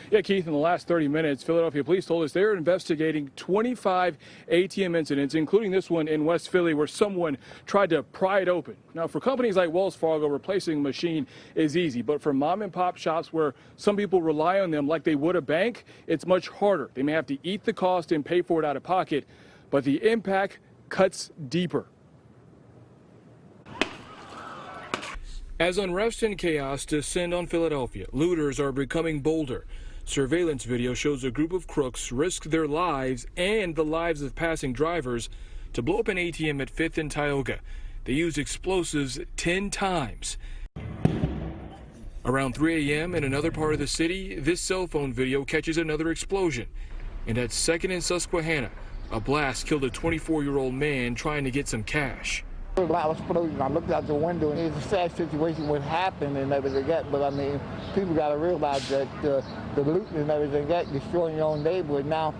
Yeah, Keith, in the last 30 minutes, Philadelphia police told us they're investigating 25 ATM incidents, including this one in West Philly where someone tried to pry it open. Now, for companies like Wells Fargo, replacing a machine is easy, but for mom and pop shops where some people rely on them like they would a bank, it's much harder. They may have to eat the cost and pay for it out of pocket, but the impact cuts deeper. As unrest and chaos descend on Philadelphia, looters are becoming bolder. Surveillance video shows a group of crooks risk their lives and the lives of passing drivers to blow up an ATM at 5th and Tioga. They used explosives 10 times. Around 3 a.m. in another part of the city, this cell phone video catches another explosion. And at 2nd and Susquehanna, a blast killed a 24-year-old man trying to get some cash. A lot of explosions. I looked out the window, and it's a sad situation what happened and everything like that, but I mean, people got to realize that the loot and everything like that, destroying your own neighborhood. Now,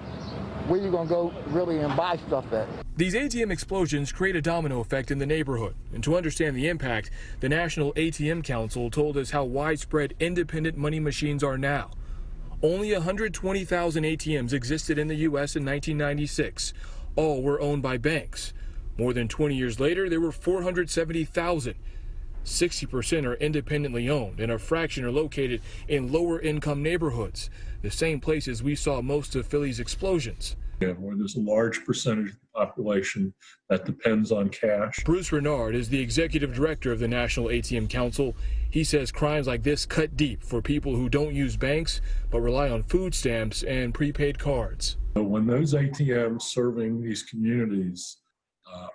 where you going to go really and buy stuff at? These ATM explosions create a domino effect in the neighborhood. And to understand the impact, the National ATM Council told us how widespread independent money machines are now. Only 120,000 ATMs existed in the U.S. in 1996. All were owned by banks. More than 20 years later, there were 470,000. 60% are independently owned, and a fraction are located in lower-income neighborhoods, the same places we saw most of Philly's explosions. Yeah, where there's a large percentage of the population that depends on cash. Bruce Renard is the executive director of the National ATM Council. He says crimes like this cut deep for people who don't use banks but rely on food stamps and prepaid cards. So when those ATMs serving these communities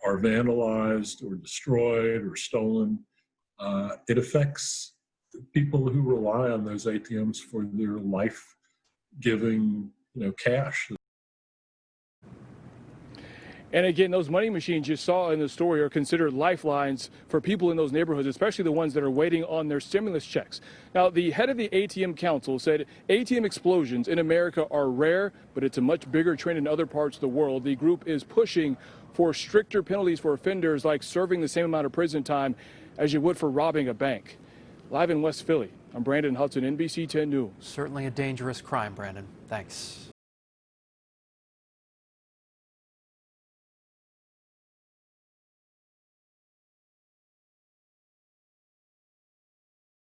are vandalized or destroyed or stolen, it affects the people who rely on those ATMs for their life-giving, cash. And again, those money machines you saw in the story are considered lifelines for people in those neighborhoods, especially the ones that are waiting on their stimulus checks. Now, the head of the ATM Council said ATM explosions in America are rare, but it's a much bigger trend in other parts of the world. The group is pushing for stricter penalties for offenders, like serving the same amount of prison time as you would for robbing a bank. Live in West Philly, I'm Brandon Hudson, NBC10 News. Certainly a dangerous crime, Brandon. Thanks.